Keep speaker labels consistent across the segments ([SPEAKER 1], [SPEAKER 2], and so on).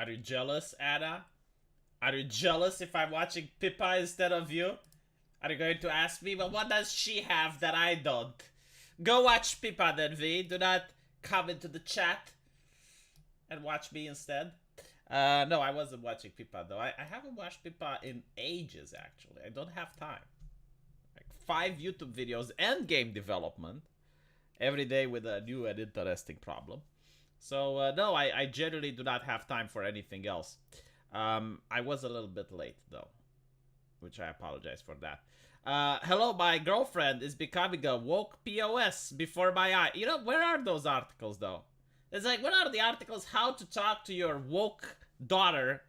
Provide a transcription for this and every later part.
[SPEAKER 1] Are you jealous, Anna? Are you jealous if I'm watching Pippa instead of you? Are you going to ask me, well, what does she have that I don't? Go watch Pippa then, V. Do not come into the chat and watch me instead. No, I wasn't watching Pippa though. I haven't watched Pippa in ages, actually. I don't have time. Like 5 YouTube videos and game development every day with a new and interesting problem. So, no, I generally do not have time for anything else. I was a little bit late, though, which I apologize for that. Hello, my girlfriend is becoming a woke POS before my eye. You know, where are those articles, though? It's like, what are the articles how to talk to your woke daughter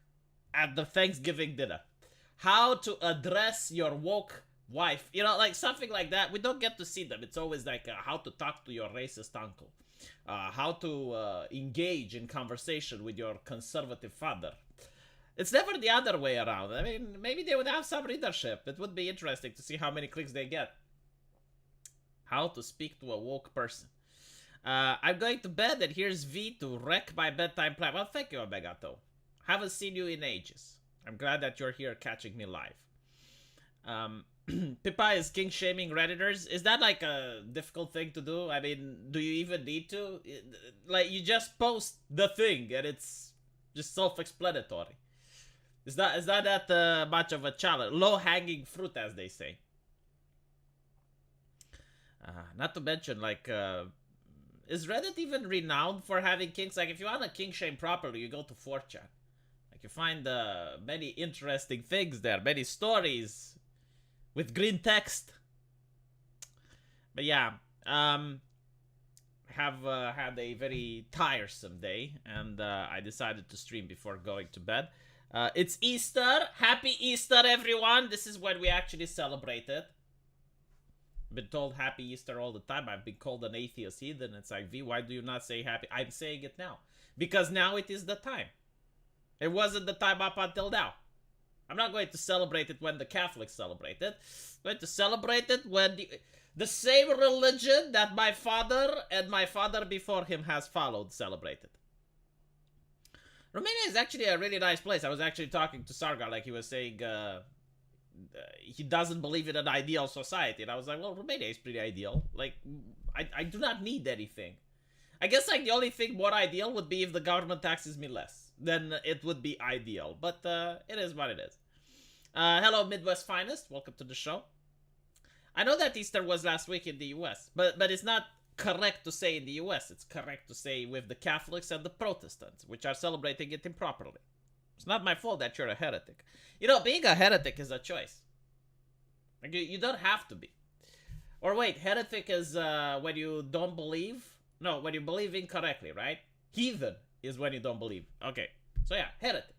[SPEAKER 1] at the Thanksgiving dinner? How to address your woke wife? You know, like something like that. We don't get to see them. It's always like how to talk to your racist uncle. How to engage in conversation with your conservative father. It's never the other way around. I mean, maybe they would have some readership. It would be interesting to see how many clicks they get. How to speak to a woke person. I'm going to bed, and here's V to wreck my bedtime plan. Well, thank you, Omegato. Haven't seen you in ages. I'm glad that you're here catching me live. Pippa is king shaming Redditors. Is that like a difficult thing to do? I mean, do you even need to? Like, you just post the thing, and it's just self-explanatory. Is that much of a challenge? Low-hanging fruit, as they say. Not to mention, like, is Reddit even renowned for having kinks? Like, if you want to kink shame properly, you go to 4chan. Like, you find many interesting things there, many stories with green text. But yeah, have had a very tiresome day, and I decided to stream before going to bed. It's Easter. Happy Easter, everyone. This is when we actually celebrate it. Been told happy Easter all the time. I've been called an atheist heathen. It's like, V, why do you not say happy? I'm saying it now. Because now it is the time. It wasn't the time up until now. I'm not going to celebrate it when the Catholics celebrate it. I'm going to celebrate it when the same religion that my father and my father before him has followed celebrated. Romania is actually a really nice place. I was actually talking to Sargar, like he was saying, he doesn't believe in an ideal society. And I was like, well, Romania is pretty ideal. Like, I do not need anything. I guess, like, the only thing more ideal would be if the government taxes me less. Then it would be ideal. But it is what it is. Hello, Midwest Finest. Welcome to the show. I know that Easter was last week in the US. But it's not correct to say in the US. It's correct to say with the Catholics and the Protestants, which are celebrating it improperly. It's not my fault that you're a heretic. You know, being a heretic is a choice. Like, you don't have to be. Or wait, heretic is when you don't believe? No, when you believe incorrectly, right? Heathen is when you don't believe. Okay, so yeah, heretic.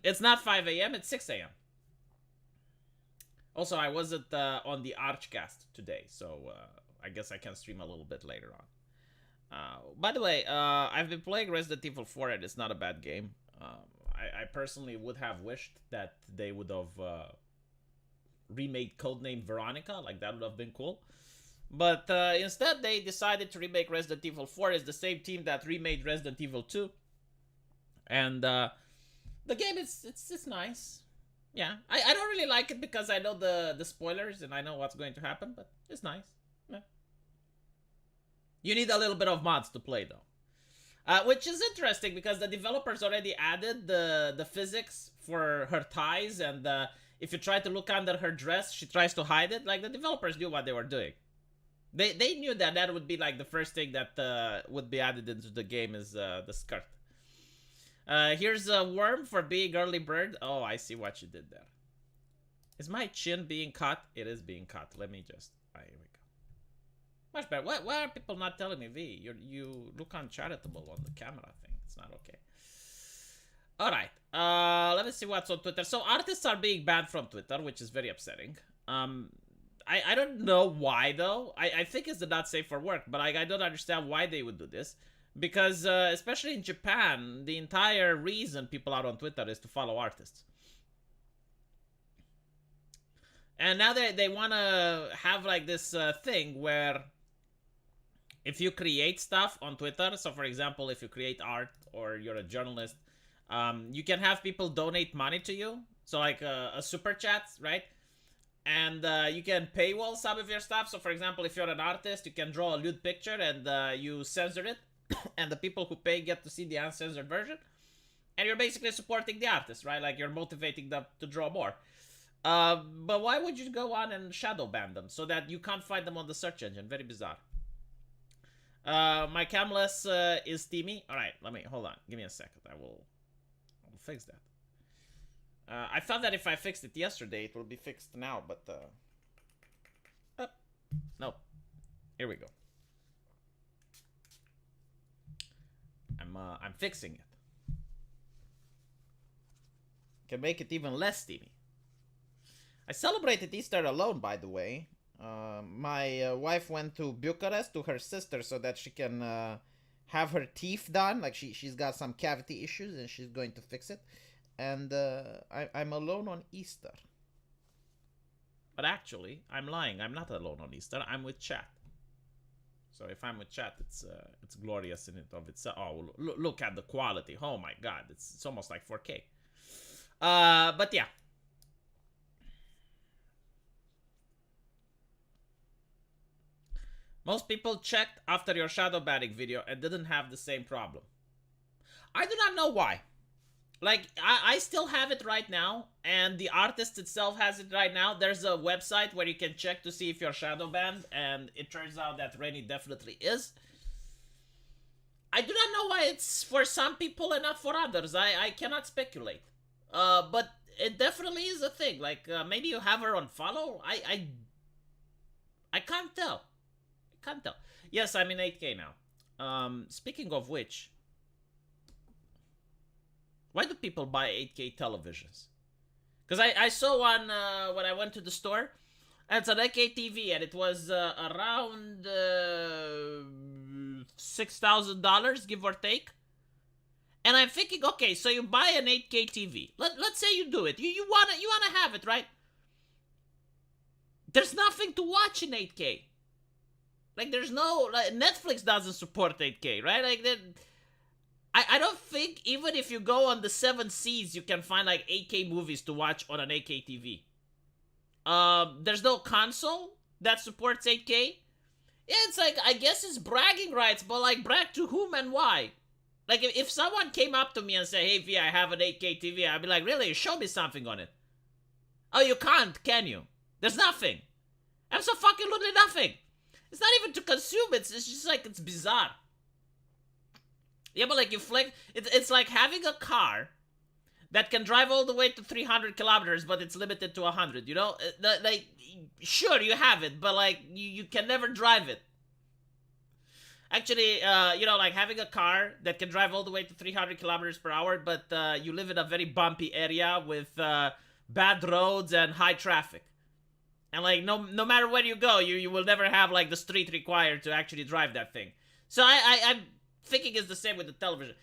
[SPEAKER 1] It's not 5 a.m., it's 6 a.m. Also, I wasn't on the Archcast today, so I guess I can stream a little bit later on. By the way, I've been playing Resident Evil 4 and it's not a bad game. I personally would have wished that they would have remade Codename Veronica. Like, that would have been cool. But instead, they decided to remake Resident Evil 4. It's the same team that remade Resident Evil 2. And the game, it's nice. Yeah, I don't really like it because I know the spoilers and I know what's going to happen, but it's nice. Yeah. You need a little bit of mods to play, though. Which is interesting because the developers already added the physics for her thighs, and if you try to look under her dress, she tries to hide it. Like, the developers knew what they were doing. They knew that would be like the first thing that would be added into the game is the skirt. Here's a worm for being early bird. Oh, I see what you did there. Is my chin being cut? It is being cut. Let me just... Here we go. Much better. Why are people not telling me, V? You look uncharitable on the camera thing. It's not okay. Alright. Let me see what's on Twitter. So, artists are being banned from Twitter, which is very upsetting. I don't know why, though. I think it's the not safe for work, but I don't understand why they would do this. Because, especially in Japan, the entire reason people are on Twitter is to follow artists. And now they want to have, like, this thing where if you create stuff on Twitter, so for example, if you create art or you're a journalist, you can have people donate money to you. So like a super chat, right? And you can paywall some of your stuff. So for example, if you're an artist, you can draw a lewd picture and you censor it, and the people who pay get to see the uncensored version. And you're basically supporting the artist, right? Like you're motivating them to draw more. But why would you go on and shadow ban them so that you can't find them on the search engine? Very bizarre. My camless is steamy. All right, hold on. Give me a second. I will fix that. I thought that if I fixed it yesterday, it will be fixed now, but no. Here we go. I'm fixing it. Can make it even less steamy. I celebrated Easter alone, by the way. My wife went to Bucharest to her sister so that she can have her teeth done. Like she's got some cavity issues and she's going to fix it. And I'm alone on Easter. But actually, I'm lying. I'm not alone on Easter. I'm with chat. So if I'm with chat, it's glorious in it of itself. Oh, look at the quality. Oh my god, it's almost like 4K. But yeah. Most people checked after your shadow banning video and didn't have the same problem. I do not know why. Like, I still have it right now, and the artist itself has it right now. There's a website where you can check to see if you're shadow banned, and it turns out that Rennie definitely is. I do not know why it's for some people and not for others. I cannot speculate. But it definitely is a thing. Like, maybe you have her on follow? I can't tell. I can't tell. Yes, I'm in 8K now. Speaking of which, why do people buy 8K televisions? Because I saw one when I went to the store. And it's an 8K TV, and it was around $6,000, give or take. And I'm thinking, okay, so you buy an 8K TV. Let's say you do it. You wanna have it, right? There's nothing to watch in 8K. Like, there's no... Like, Netflix doesn't support 8K, right? Like, I don't think even if you go on the 7 Seas, you can find, like, 8K movies to watch on an 8K TV. There's no console that supports 8K. Yeah, it's like, I guess it's bragging rights, but, like, brag to whom and why? Like, if someone came up to me and said, hey, V, I have an 8K TV, I'd be like, really? Show me something on it. Oh, you can't, can you? There's nothing. Absolutely nothing. It's not even to consume, it's just like, it's bizarre. Yeah, but like, you flex, it's like having a car that can drive all the way to 300 kilometers, but it's limited to 100, you know? Like, sure, you have it, but like, you can never drive it. Actually, you know, like having a car that can drive all the way to 300 kilometers per hour, but you live in a very bumpy area with bad roads and high traffic. And like, no matter where you go, you will never have like the street required to actually drive that thing. So I'm thinking it's the same with the television.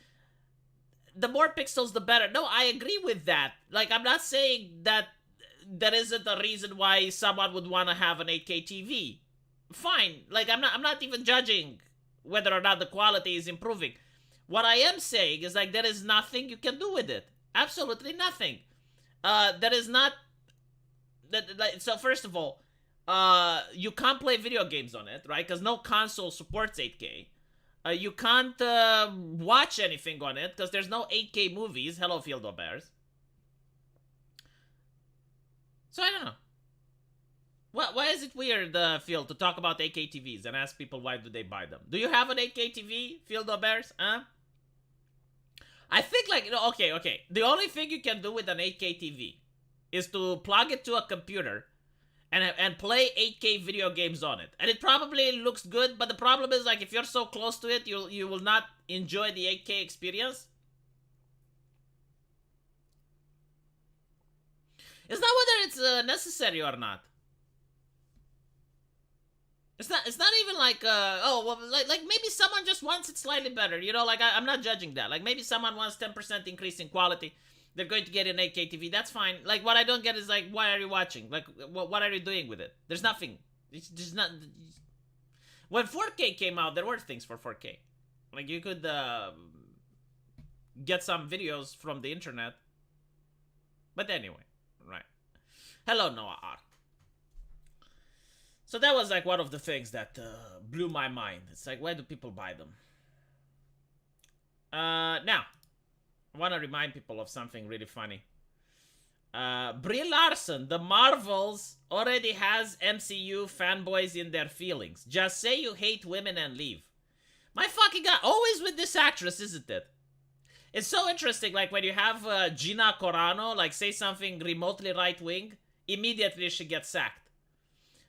[SPEAKER 1] The more pixels, the better. No, I agree with that. Like, I'm not saying that that isn't a reason why someone would want to have an 8K TV. Fine. Like, I'm not even judging whether or not the quality is improving. What I am saying is, like, there is nothing you can do with it. Absolutely nothing. There is not... So, first of all, you can't play video games on it, right? Because no console supports 8K. You can't watch anything on it, because there's no 8K movies. Hello, Field of Bears. So, I don't know. Why is it weird, Phil, to talk about 8K TVs and ask people why do they buy them? Do you have an 8K TV, Field of Bears? Huh? I think, like, you know, okay. The only thing you can do with an 8K TV is to plug it to a computer and play 8K video games on it. And it probably looks good, but the problem is, like, if you're so close to it, you will not enjoy the 8K experience. It's not whether it's necessary or not. It's not even like, oh, well, like maybe someone just wants it slightly better, you know, like, I'm not judging that. Like, maybe someone wants 10% increase in quality. They're going to get an 8K TV. That's fine. Like, what I don't get is, like, why are you watching? Like, what are you doing with it? There's nothing. It's just not... When 4K came out, there were things for 4K. Like, you could get some videos from the internet. But anyway, right. Hello, Noah R. So that was like one of the things that blew my mind. It's like, why do people buy them? Now, I want to remind people of something really funny. Brie Larson, the Marvels, already has MCU fanboys in their feelings. Just say you hate women and leave. My fucking god, always with this actress, isn't it? It's so interesting, like when you have Gina Carano, like say something remotely right-wing, immediately she gets sacked.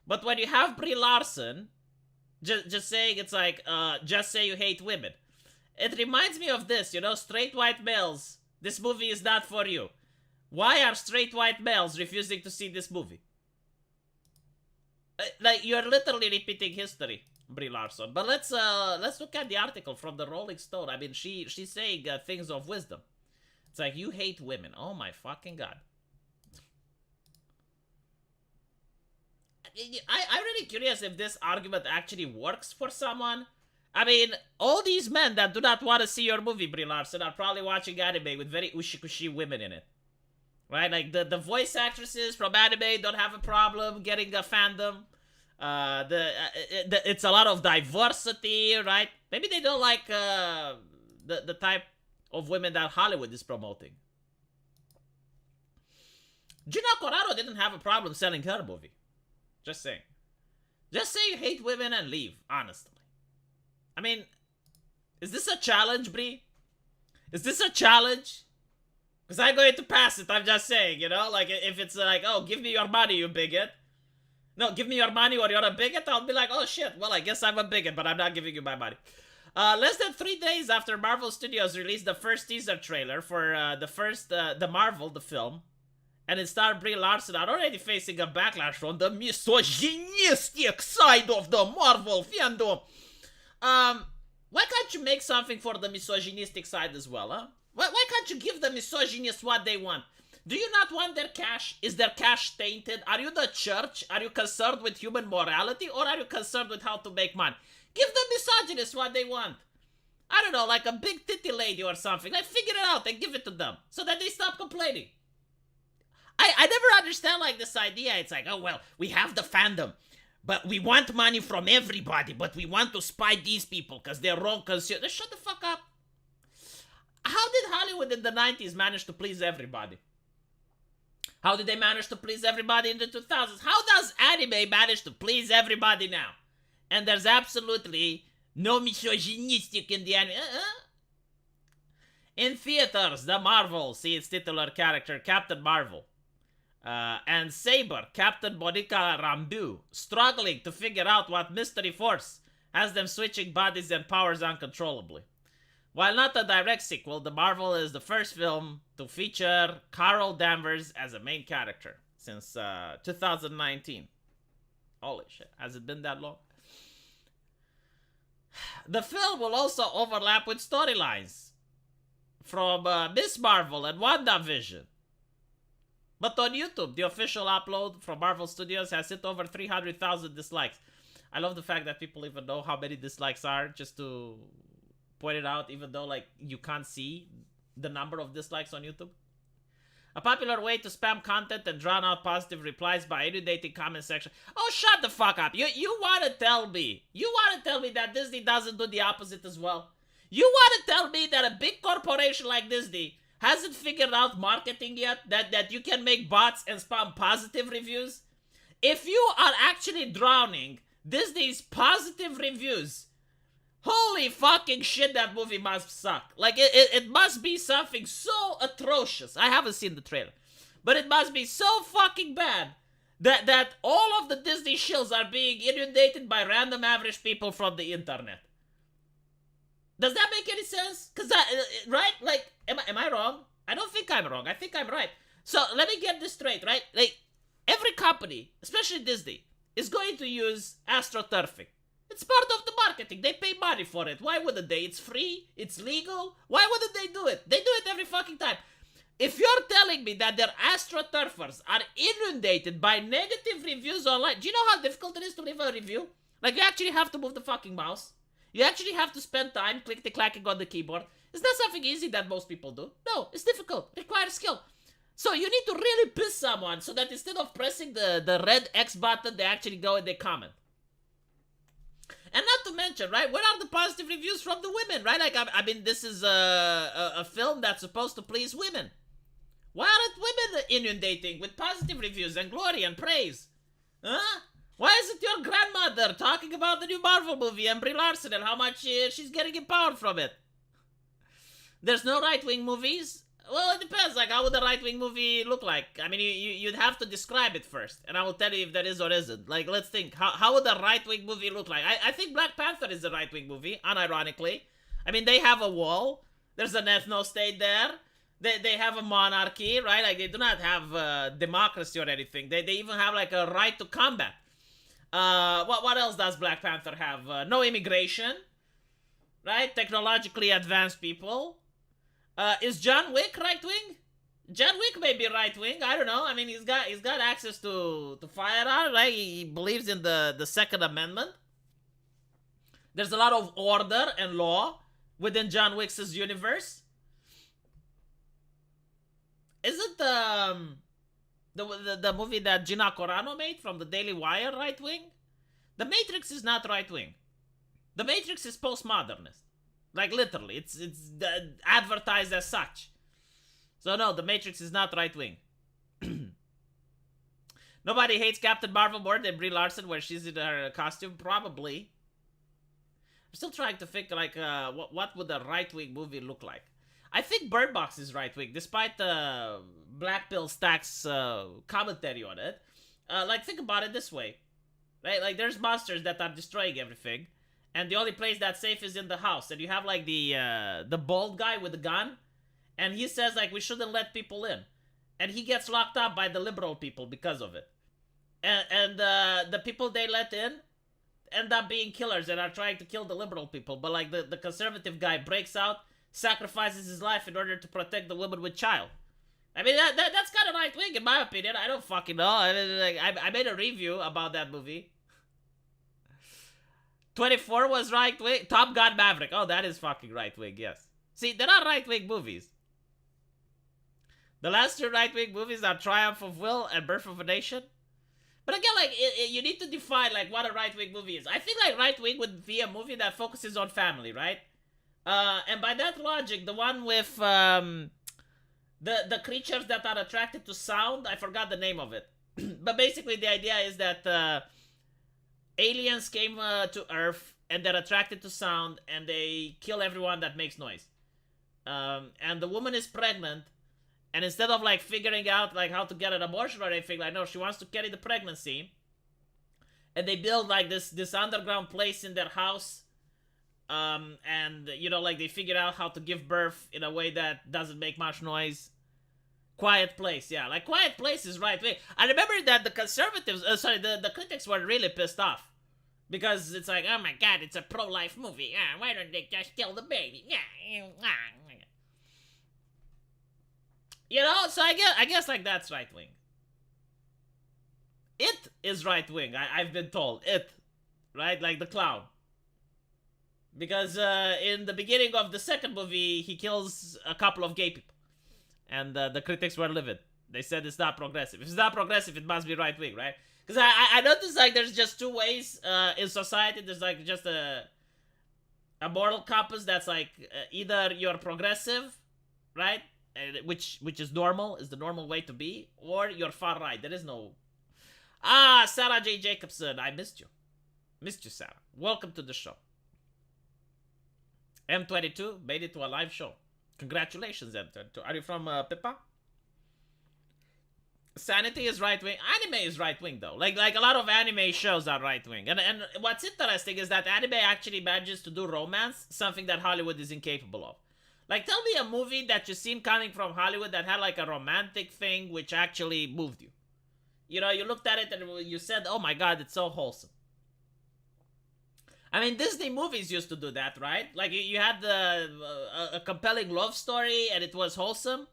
[SPEAKER 1] But when you have Brie Larson, just saying it's like, just say you hate women. It reminds me of this, you know, straight white males. This movie is not for you. Why are straight white males refusing to see this movie? Like, you're literally repeating history, Brie Larson. But let's look at the article from the Rolling Stone. I mean, she's saying things of wisdom. It's like, you hate women. Oh my fucking god. I'm really curious if this argument actually works for someone. I mean, all these men that do not want to see your movie, Brie Larson, are probably watching anime with very ushi-kushi women in it. Right? Like, the voice actresses from anime don't have a problem getting a fandom. It's a lot of diversity, right? Maybe they don't like the type of women that Hollywood is promoting. Gina Carano didn't have a problem selling her movie. Just saying. Just say you hate women and leave, honestly. I mean, is this a challenge, Brie? Is this a challenge? Because I'm going to pass it, I'm just saying, you know? Like, if it's like, oh, give me your money, you bigot. No, give me your money or you're a bigot, I'll be like, oh shit, well, I guess I'm a bigot, but I'm not giving you my money. Less than 3 days after Marvel Studios released the first teaser trailer for the Marvel, the film, and it starred Brie Larson, are already facing a backlash from the misogynistic side of the Marvel fandom. Why can't you make something for the misogynistic side as well, huh? Why can't you give the misogynists what they want? Do you not want their cash? Is their cash tainted? Are you the church? Are you concerned with human morality? Or are you concerned with how to make money? Give the misogynists what they want. I don't know, like a big titty lady or something. Like, figure it out and give it to them so that they stop complaining. I never understand, like, this idea. It's like, oh, well, we have the fandom, but we want money from everybody, but we want to spite these people because they're wrong consumers. Shut the fuck up. How did Hollywood in the 90s manage to please everybody? How did they manage to please everybody in the 2000s? How does anime manage to please everybody now? And there's absolutely no misogynistic in the anime. In theaters, the Marvel, see its titular character, Captain Marvel, and Saber, Captain Monica Rambeau, struggling to figure out what mystery force has them switching bodies and powers uncontrollably. While not a direct sequel, The Marvel is the first film to feature Carol Danvers as a main character since 2019. Holy shit, has it been that long? The film will also overlap with storylines from Miss Marvel and WandaVision. But on YouTube, the official upload from Marvel Studios has hit over 300,000 dislikes. I love the fact that people even know how many dislikes are, just to point it out, even though, like, you can't see the number of dislikes on YouTube. A popular way to spam content and drown out positive replies by inundating comment section. Oh, shut the fuck up. You want to tell me that Disney doesn't do the opposite as well? You want to tell me that a big corporation like Disney hasn't figured out marketing yet? That you can make bots and spam positive reviews? If you are actually drowning Disney's positive reviews, holy fucking shit, that movie must suck. Like, it must be something so atrocious. I haven't seen the trailer. But it must be so fucking bad that all of the Disney shills are being inundated by random average people from the internet. Does that make any sense? Because, right? Like, am I wrong? I don't think I'm wrong. I think I'm right. So, let me get this straight, right? Like, every company, especially Disney, is going to use astroturfing. It's part of the marketing. They pay money for it. Why wouldn't they? It's free. It's legal. Why wouldn't they do it? They do it every fucking time. If you're telling me that their astroturfers are inundated by negative reviews online, do you know how difficult it is to leave a review? Like, you actually have to move the fucking mouse. You actually have to spend time click-clacking on the keyboard. It's not something easy that most people do. No, it's difficult. It requires skill. So you need to really piss someone so that instead of pressing the red X button, they actually go and they comment. And not to mention, right, where are the positive reviews from the women, right? Like, I mean, this is a film that's supposed to please women. Why aren't women inundating with positive reviews and glory and praise? Huh? Why isn't your grandmother talking about the new Marvel movie and Brie Larson and how much she's getting empowered from it? There's no right-wing movies? Well, it depends. Like, how would a right-wing movie look like? I mean, you'd have to describe it first, and I will tell you if that is or isn't. Like, let's think. How would a right-wing movie look like? I think Black Panther is a right-wing movie, unironically. I mean, they have a wall. There's an ethno-state there. They have a monarchy, right? Like, they do not have democracy or anything. They even have, like, a right to combat. What else does Black Panther have? No immigration, right? Technologically advanced people. Is John Wick right-wing? John Wick may be right-wing. I don't know. I mean, he's got access to firearms, right? He believes in the Second Amendment. There's a lot of order and law within John Wick's universe. Isn't the movie that Gina Carano made from the Daily Wire right-wing? The Matrix is not right-wing. The Matrix is postmodernist. Like, literally, it's advertised as such. So no, the Matrix is not right-wing. Nobody hates Captain Marvel more than Brie Larson where she's in her costume. Probably. I'm still trying to think, like, what would a right-wing movie look like? I think Bird Box is right-wing, despite Black Pill Stack's commentary on it. Like, think about it this way. Right? Like, there's monsters that are destroying everything. And the only place that's safe is in the house. And you have, like, the bald guy with the gun. And he says, like, we shouldn't let people in. And he gets locked up by the liberal people because of it. And the people they let in end up being killers and are trying to kill the liberal people. But, like, the conservative guy breaks out, sacrifices his life in order to protect the woman with child. I mean, that's kind of right-wing, in my opinion. I don't fucking know. I made a review about that movie. 24 was right-wing. Top Gun Maverick. Oh, that is fucking right-wing, yes. See, they're not right-wing movies. The last two right-wing movies are Triumph of Will and Birth of a Nation. But again, like, you need to define, like, what a right-wing movie is. I think, like, right-wing would be a movie that focuses on family, right? And by that logic, the one with, the creatures that are attracted to sound, I forgot the name of it. But basically, the idea is that, aliens came to Earth and they're attracted to sound and they kill everyone that makes noise. And the woman is pregnant, and instead of, like, figuring out, like, how to get an abortion or anything, like, no, she wants to carry the pregnancy. And they build, like, this underground place in their house. And, you know, like, they figure out how to give birth in a way that doesn't make much noise. Quiet Place, yeah. Like, Quiet Place is right-wing. I remember that the conservatives, the critics were really pissed off. Because it's like, oh my god, it's a pro-life movie. Yeah, why don't they just kill the baby? Yeah. You know, so I guess like, that's right-wing. It is right-wing, I've been told. It. Right? Like the clown. Because in the beginning of the second movie, he kills a couple of gay people. And the critics were livid. They said it's not progressive. If it's not progressive, it must be right-wing, right? Because I noticed, like, there's just two ways in society. There's, like, just a moral compass that's, like, either you're progressive, right? Which is normal, is the normal way to be. Or you're far right. There is no... Ah, Sarah J. Jacobson, I missed you. Missed you, Sarah. Welcome to the show. M22 made it to a live show. Congratulations, M22. Are you from Pippa? Sanity is right-wing. Anime is right-wing, though. Like a lot of anime shows are right-wing. And what's interesting is that anime actually manages to do romance, something that Hollywood is incapable of. Like, tell me a movie that you've seen coming from Hollywood that had, like, a romantic thing which actually moved you. You know, you looked at it and you said, oh my god, it's so wholesome. I mean, Disney movies used to do that, right? Like, you had a compelling love story and it was wholesome.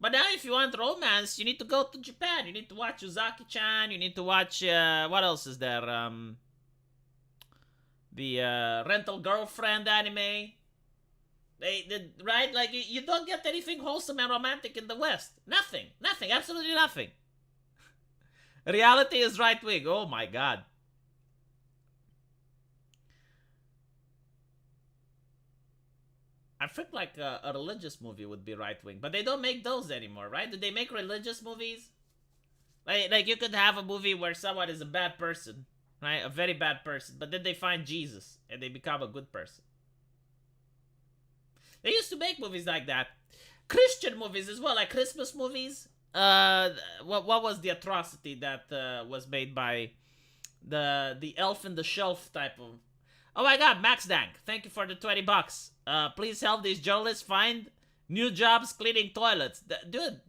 [SPEAKER 1] But now if you want romance, you need to go to Japan. You need to watch Uzaki-chan. You need to watch, what else is there? The rental girlfriend anime. Right? Like, you don't get anything wholesome and romantic in the West. Nothing. Nothing. Absolutely nothing. Reality is right wing. Oh my god. I think like a religious movie would be right wing, but they don't make those anymore, right? Do they make religious movies? Like you could have a movie where someone is a bad person, right? A very bad person, but then they find Jesus and they become a good person. They used to make movies like that. Christian movies as well, like Christmas movies. What was the atrocity that was made by the Elf in the Shelf type of? Oh my god, Max Dank, thank you for the $20. Please help these journalists find new jobs cleaning toilets. Dude,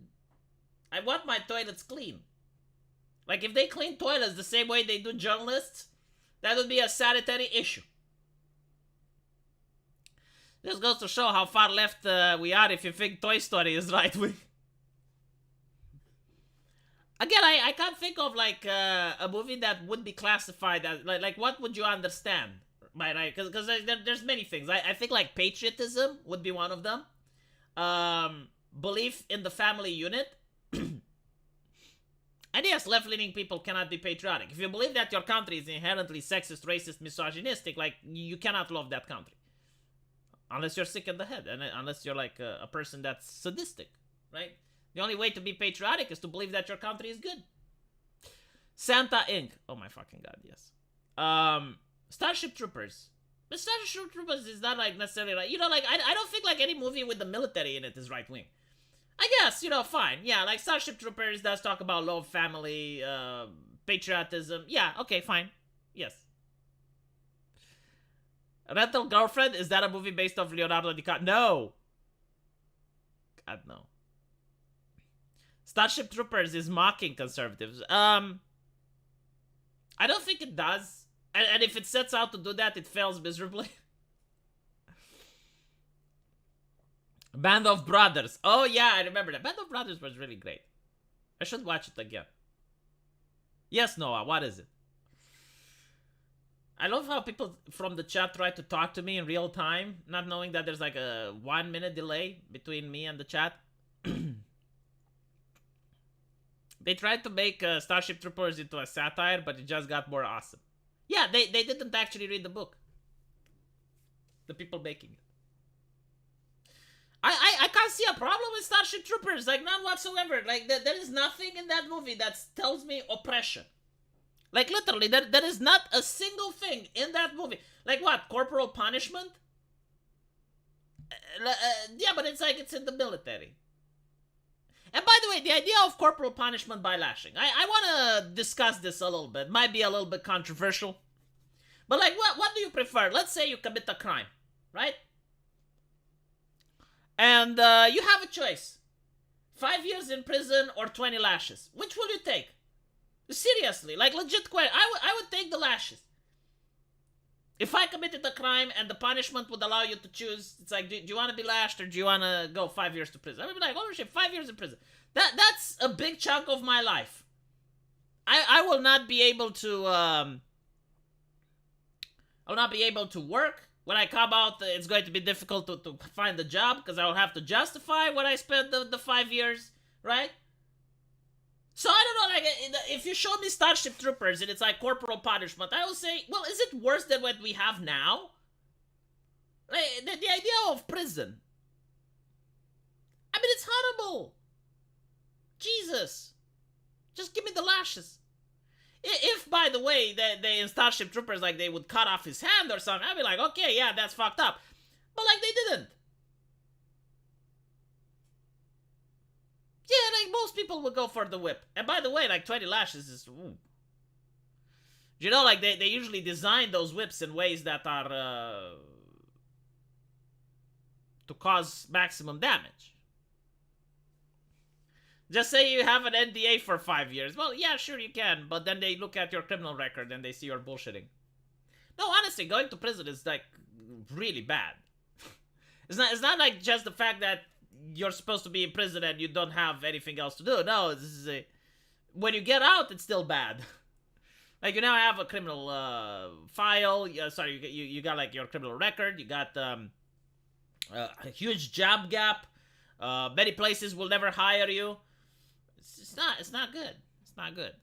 [SPEAKER 1] I want my toilets clean. Like, if they clean toilets the same way they do journalists, that would be a sanitary issue. This goes to show how far left we are if you think Toy Story is right wing. Again, I can't think of like a movie that would be classified as like what would you understand by right? Because there's many things. I think like patriotism would be one of them. Belief in the family unit. And yes, left-leaning people cannot be patriotic. If you believe that your country is inherently sexist, racist, misogynistic, like, you cannot love that country. Unless you're sick in the head, and unless you're like a person that's sadistic, right? The only way to be patriotic is to believe that your country is good. Santa Inc. Oh my fucking god, yes. Starship Troopers. But Starship Troopers is not like necessarily like, you know, like, I don't think like any movie with the military in it is right-wing. I guess, you know, fine. Yeah, like Starship Troopers does talk about love, family, patriotism. Yeah, okay, fine. Yes. Rental Girlfriend, is that a movie based off Leonardo DiCaprio? No. God, no. Starship Troopers is mocking conservatives. I don't think it does. And if it sets out to do that, it fails miserably. Band of Brothers. Oh yeah, I remember that. Band of Brothers was really great. I should watch it again. Yes, Noah, what is it? I love how people from the chat try to talk to me in real time, not knowing that there's like a 1 minute delay between me and the chat. They tried to make Starship Troopers into a satire, but it just got more awesome. Yeah, they didn't actually read the book. The people making it. I can't see a problem with Starship Troopers, like, none whatsoever. Like, there is nothing in that movie that tells me oppression. Like, literally, there is not a single thing in that movie. Like, what, corporal punishment? Yeah, but it's like it's in the military. And by the way, the idea of corporal punishment by lashing, I want to discuss this a little bit. Might be a little bit controversial. But, like, what do you prefer? Let's say you commit a crime, right? And you have a choice. 5 years in prison or 20 lashes. Which will you take? Seriously, like, legit question. I would take the lashes. If I committed a crime and the punishment would allow you to choose, it's like, do you want to be lashed or do you want to go 5 years to prison? I would be like, oh shit, 5 years in prison. That's a big chunk of my life. I will not be able to, I will not be able to work. When I come out, it's going to be difficult to find a job because I will have to justify what I spent the 5 years, right? So I don't know, like, if you show me Starship Troopers and it's like corporal punishment, I will say, well, is it worse than what we have now? Like, the idea of prison. I mean, it's horrible. Jesus. Just give me the lashes. If, by the way, they in Starship Troopers, like, they would cut off his hand or something, I'd be like, okay, yeah, that's fucked up. But, like, they didn't. Yeah, like, most people would go for the whip. And by the way, like, 20 lashes is... Ooh. You know, like, they usually design those whips in ways that are... to cause maximum damage. Just say you have an NDA for 5 years. Well, yeah, sure you can, but then they look at your criminal record and they see you're bullshitting. No, honestly, going to prison is, like, really bad. It's not like just the fact that you're supposed to be in prison and you don't have anything else to do. No, this is when you get out, it's still bad. Like, you now have a criminal file. Sorry, you got like your criminal record. You got a huge job gap. Many places will never hire you. It's not good. It's not good.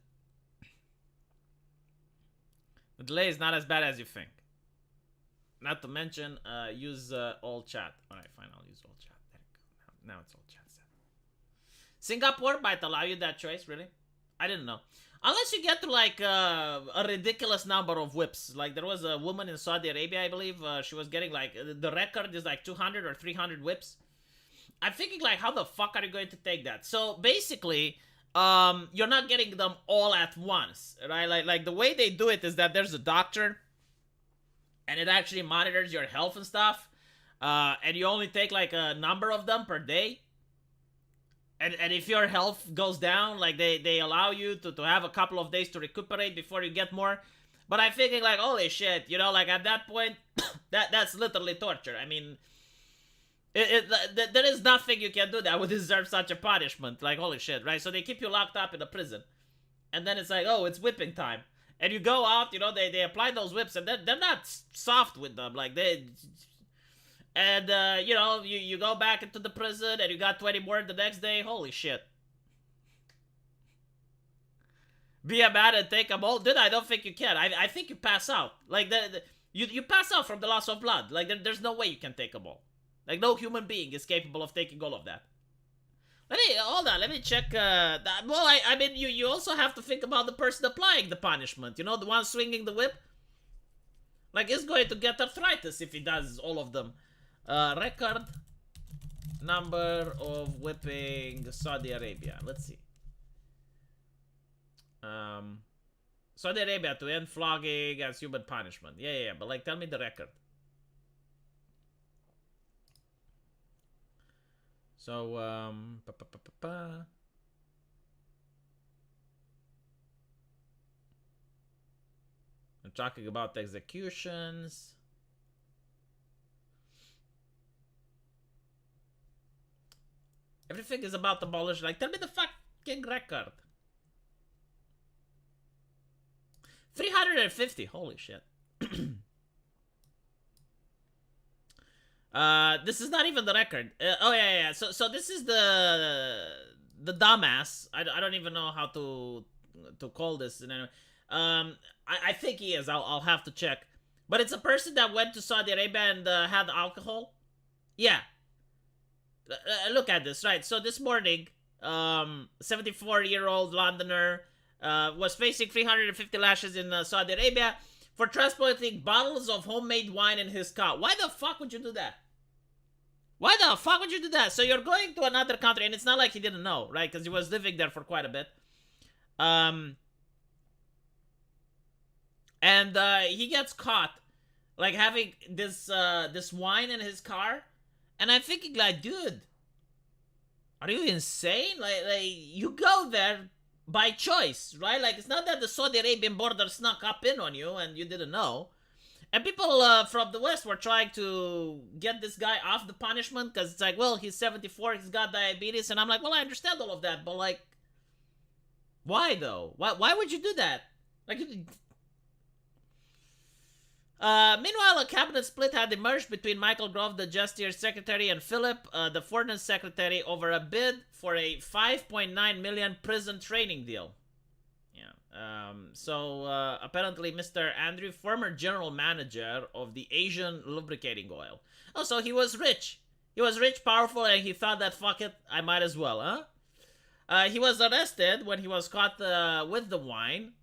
[SPEAKER 1] The delay is not as bad as you think. Not to mention, use all chat. Alright, fine, I'll use all chat. There you go. Now it's all chat set. Singapore might allow you that choice, really? I didn't know. Unless you get to like a ridiculous number of whips. Like there was a woman in Saudi Arabia, I believe. She was getting like, the record is like 200 or 300 whips. I'm thinking like, how the fuck are you going to take that? So basically, you're not getting them all at once, right? Like the way they do it is that there's a doctor, and it actually monitors your health and stuff, and you only take like a number of them per day. And if your health goes down, like they allow you to have a couple of days to recuperate before you get more. But I'm thinking like, holy shit, you know, like at that point, that's literally torture. I mean, there is nothing you can do that would deserve such a punishment. Like, holy shit, right? So they keep you locked up in a prison. And then it's like, oh, it's whipping time. And you go out, you know, they apply those whips, and they're not soft with them. Like, and, you know, you go back into the prison, and you got 20 more the next day. Holy shit. Be a man and take them all? Dude, I don't think you can. I think you pass out. Like, you pass out from the loss of blood. Like, there's no way you can take them all. Like, no human being is capable of taking all of that. Hold on, let me check, that. Well, I mean, you also have to think about the person applying the punishment. You know, the one swinging the whip? Like, he's going to get arthritis if he does all of them. Record number of whipping Saudi Arabia. Let's see. Saudi Arabia to end flogging as human punishment. Yeah, but like, tell me the record. So, I'm talking about executions. Everything is about abolished. Like, tell me the fucking record. 350. Holy shit. This is not even the record. Oh yeah. So this is the dumbass. I don't even know how to call this. I think he is. I'll have to check. But it's a person that went to Saudi Arabia and had alcohol. Yeah. Look at this, right? So this morning, 74-year-old Londoner was facing 350 lashes in Saudi Arabia for transporting bottles of homemade wine in his car. Why the fuck would you do that? Why the fuck would you do that? So you're going to another country, and it's not like he didn't know, right? Because he was living there for quite a bit. And he gets caught, like, having this wine in his car. And I'm thinking, like, dude, are you insane? Like you go there by choice, right? Like, it's not that the Saudi Arabian border snuck up in on you and you didn't know. And people from the West were trying to get this guy off the punishment because it's like, well, he's 74, he's got diabetes. And I'm like, well, I understand all of that, but, like, why, though? Why would you do that? Like, meanwhile, a cabinet split had emerged between Michael Gove, the Justice Secretary, and Philip, the Foreign Secretary, over a bid for a $5.9 million prison training deal. Yeah. Apparently, Mr. Andrew, former general manager of the Asian lubricating oil. Oh, so he was rich. He was rich, powerful, and he thought that, fuck it, I might as well, huh? He was arrested when he was caught with the wine.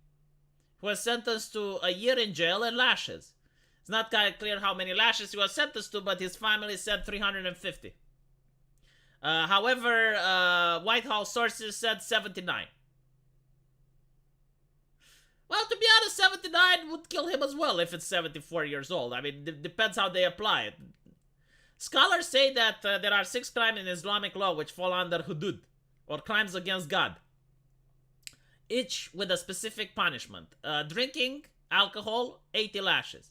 [SPEAKER 1] He was sentenced to a year in jail and lashes. It's not kind of clear how many lashes he was sentenced to, but his family said 350. However, White House sources said 79. Well, to be honest, 79 would kill him as well if it's 74 years old. I mean, it depends how they apply it. Scholars say that there are 6 crimes in Islamic law which fall under hudud, or crimes against God, each with a specific punishment. Drinking alcohol, 80 lashes.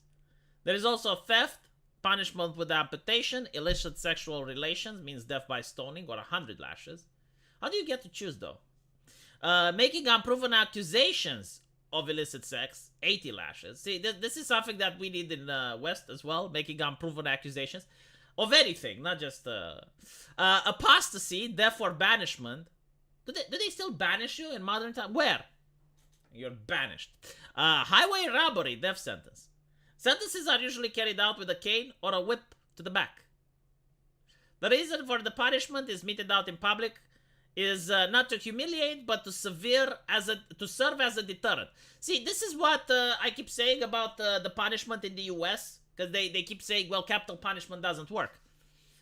[SPEAKER 1] There is also theft, punishment with amputation. Illicit sexual relations means death by stoning, or 100 lashes. How do you get to choose, though? Making unproven accusations of illicit sex, 80 lashes. See, this is something that we need in the West as well, making unproven accusations of anything, not just apostasy, death or banishment. Do they still banish you in modern time? Where? You're banished. Highway robbery, death sentence. Sentences are usually carried out with a cane or a whip to the back. The reason for the punishment is meted out in public is not to humiliate, but to serve as a deterrent. See, this is what I keep saying about the punishment in the U.S., because they keep saying, well, capital punishment doesn't work.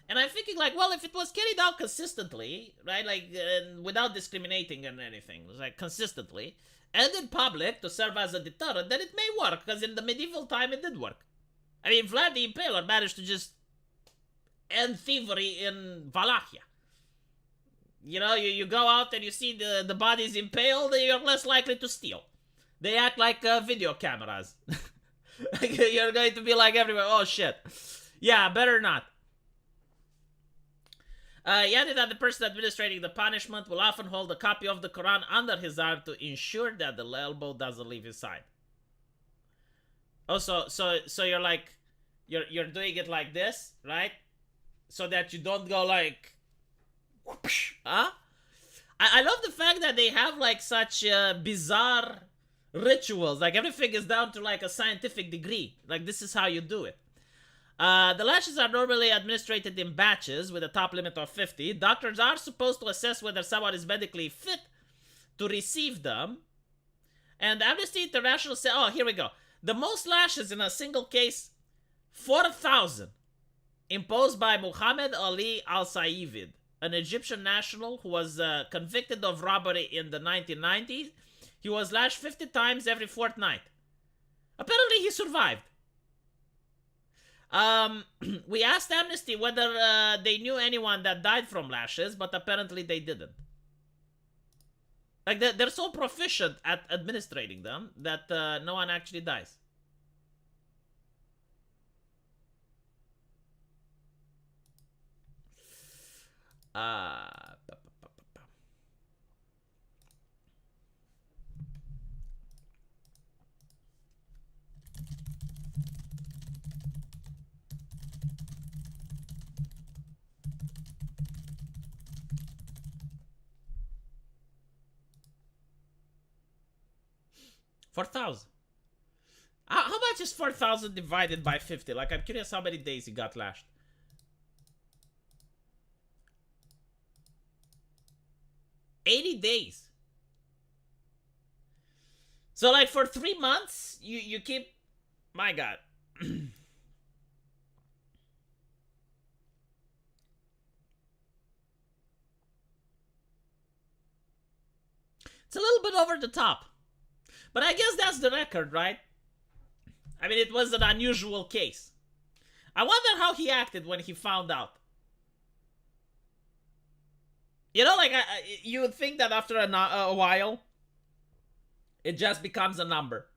[SPEAKER 1] And I'm thinking, like, well, if it was carried out consistently, right, like, without discriminating and anything, like, consistently, and in public to serve as a deterrent, then it may work, because in the medieval time it did work. I mean, Vlad the Impaler managed to just end thievery in Wallachia. You know, you go out and you see the bodies impaled, you're less likely to steal. They act like video cameras. You're going to be like everywhere, oh shit. Yeah, better not. He added that the person administrating the punishment will often hold a copy of the Quran under his arm to ensure that the elbow doesn't leave his side. Oh, so you're like, you're doing it like this, right? So that you don't go like, whoosh, huh? I love the fact that they have like such bizarre rituals. Like everything is down to like a scientific degree. Like this is how you do it. The lashes are normally administered in batches with a top limit of 50. Doctors are supposed to assess whether someone is medically fit to receive them. And Amnesty International said, oh, here we go. The most lashes in a single case, 4,000, imposed by Muhammad Ali al-Sayyid, an Egyptian national who was convicted of robbery in the 1990s. He was lashed 50 times every fortnight. Apparently he survived. We asked Amnesty whether they knew anyone that died from lashes, but apparently they didn't. Like, they're so proficient at administrating them that no one actually dies. Uh, 4,000. How much is 4,000 divided by 50? Like, I'm curious how many days he got lashed. $80 days. So, like, for 3 months, you keep... My God. It's a little bit over the top. But I guess that's the record, right? I mean, it was an unusual case. I wonder how he acted when he found out. You know, like, you would think that after a while, it just becomes a number,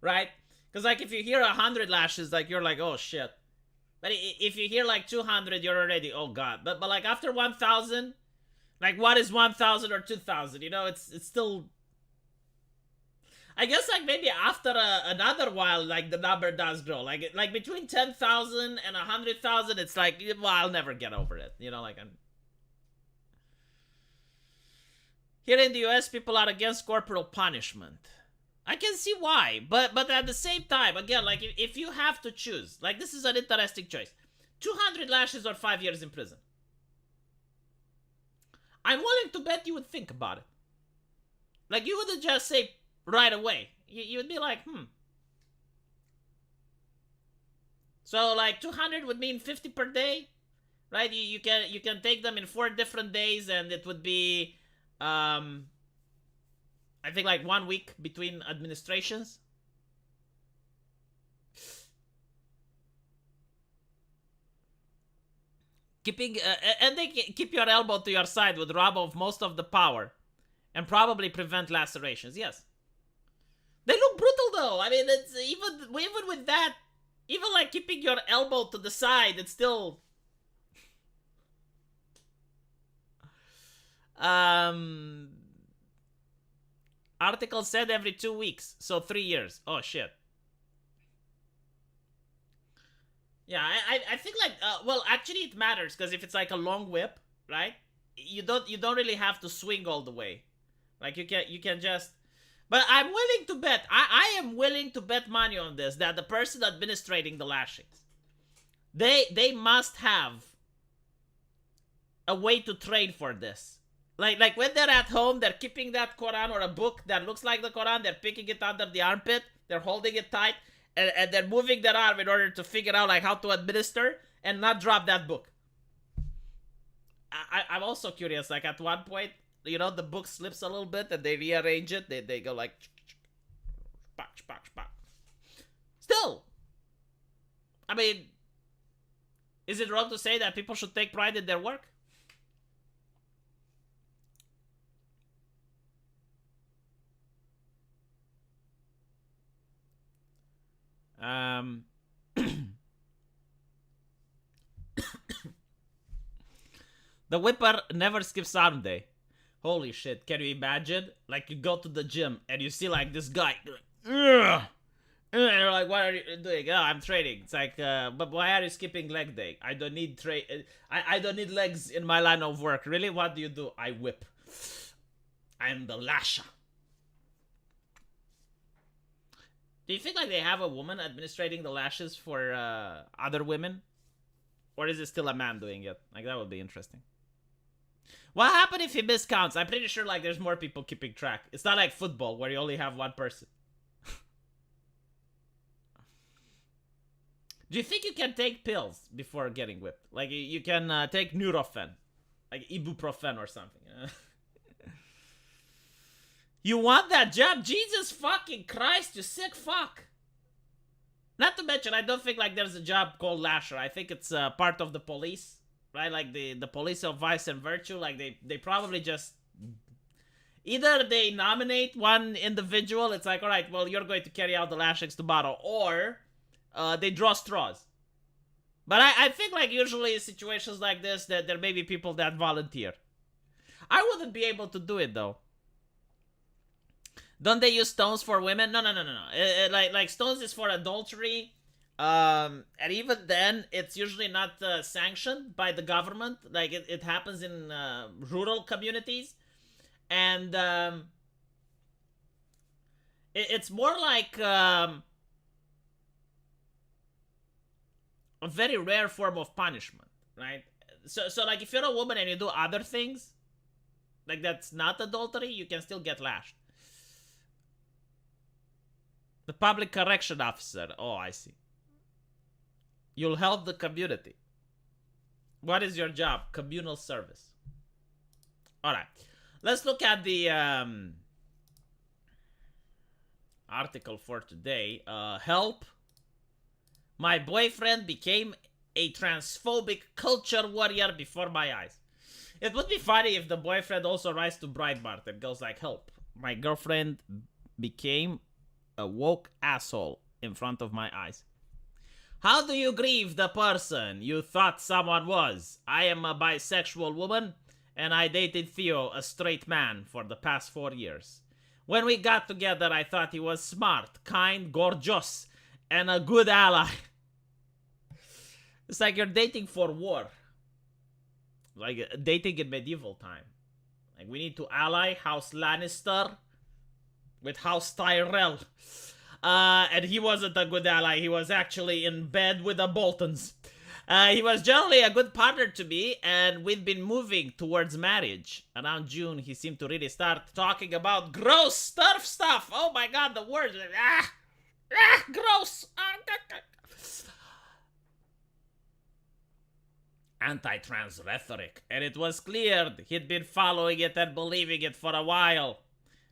[SPEAKER 1] right? Because, like, if you hear 100 lashes, like, you're like, oh, shit. But if you hear, like, 200, you're already, oh, God. But like, after 1,000, like, what is 1,000 or 2,000? You know, it's still... I guess, like, maybe after another while, like, the number does grow. Like between 10,000 and 100,000, it's like, well, I'll never get over it. You know, like, here in the US, people are against corporal punishment. I can see why, but at the same time, again, like, if you have to choose, like, this is an interesting choice. 200 lashes or 5 years in prison. I'm willing to bet you would think about it. Like, you wouldn't just say right away. You would be like, So, like, 200 would mean 50 per day, right? You can take them in 4 different days, and it would be, I think, like, 1 week between administrations. Keeping, and they keep your elbow to your side would rob of most of the power, and probably prevent lacerations. Yes. They look brutal, though. I mean, it's even with that, even like keeping your elbow to the side, it's still... Article said every 2 weeks, so 3 years. Oh shit. Yeah, I think like well actually it matters because if it's like a long whip, right? You don't really have to swing all the way. Like you can just. But I'm willing to bet. I am willing to bet money on this that the person administrating the lashings, they must have a way to train for this. Like when they're at home, they're keeping that Quran or a book that looks like the Quran, they're picking it under the armpit, they're holding it tight, and they're moving their arm in order to figure out like how to administer and not drop that book. I'm also curious, like at one point, the book slips a little bit and they rearrange it. They go like, still, I mean, is it wrong to say that people should take pride in their work? The whipper never skips Sunday. Holy shit, can you imagine? Like you go to the gym and you see like this guy, ugh, and you're like, what are you doing? Oh, I'm training. It's like, but why are you skipping leg day? I don't need I don't need legs in my line of work. Really? What do you do? I whip. I'm the lasher. Do you think like they have a woman administrating the lashes for other women? Or is it still a man doing it? Like that would be interesting. What happened if he miscounts? I'm pretty sure like there's more people keeping track. It's not like football where you only have one person. Do you think you can take pills before getting whipped? Like you can take Nurofen, like ibuprofen or something. You want that job? Jesus fucking Christ, you sick fuck. Not to mention, I don't think like there's a job called lasher. I think it's part of the police, right? Like the police of vice and virtue. Like they probably just either they nominate one individual. It's like, all right, well you're going to carry out the lashings tomorrow, or they draw straws. But I think like usually in situations like this that there may be people that volunteer. I wouldn't be able to do it though. Don't they use stones for women? No. Like stones is for adultery. And even then, it's usually not sanctioned by the government. Like it happens in rural communities, and it's more like a very rare form of punishment, right? So like if you're a woman and you do other things, like that's not adultery, you can still get lashed. The public correction officer. Oh, I see. You'll help the community. What is your job? Communal service. Alright. Let's look at the article for today. Help. My boyfriend became a transphobic culture warrior before my eyes. It would be funny if the boyfriend also writes to Breitbart and goes like, help. My girlfriend became a woke asshole in front of my eyes. How do you grieve the person you thought someone was? I am a bisexual woman, and I dated Theo, a straight man, for the past 4 years. When we got together, I thought he was smart, kind, gorgeous, and a good ally. It's like you're dating for war. Like dating in medieval time. Like we need to ally House Lannister with House Tyrell. And he wasn't a good ally. He was actually in bed with the Boltons. He was generally a good partner to me, and we'd been moving towards marriage. Around June, he seemed to really start talking about gross turf stuff. Oh my god, the words. Gross. Anti-trans rhetoric. And it was clear he'd been following it and believing it for a while.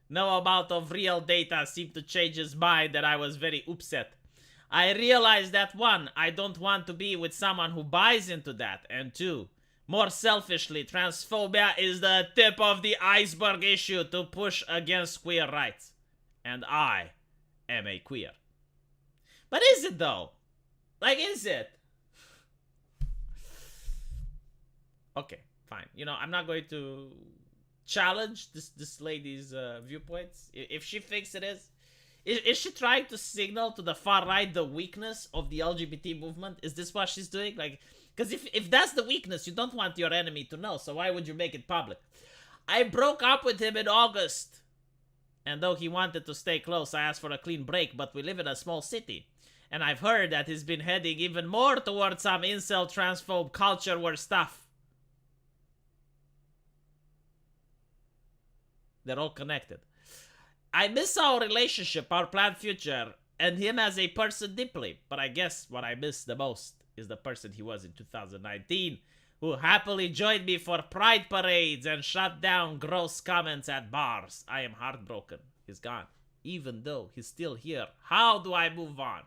[SPEAKER 1] No amount of real data seemed to change his mind, and I was very upset. I realized that 1, I don't want to be with someone who buys into that, and 2, more selfishly, transphobia is the tip of the iceberg issue to push against queer rights. And I am a queer. But is it though? Like, is it? Okay, fine. You know, I'm not going to challenge this lady's viewpoints? If she thinks it is she trying to signal to the far right the weakness of the LGBT movement? Is this what she's doing? Like, because if that's the weakness, you don't want your enemy to know. So why would you make it public? I broke up with him in August, and though he wanted to stay close, I asked for a clean break. But we live in a small city, and I've heard that he's been heading even more towards some incel transphobe culture war stuff. They're all connected. I miss our relationship, our planned future, and him as a person deeply. But I guess what I miss the most is the person he was in 2019, who happily joined me for pride parades and shut down gross comments at bars. I am heartbroken. He's gone. Even though he's still here. How do I move on?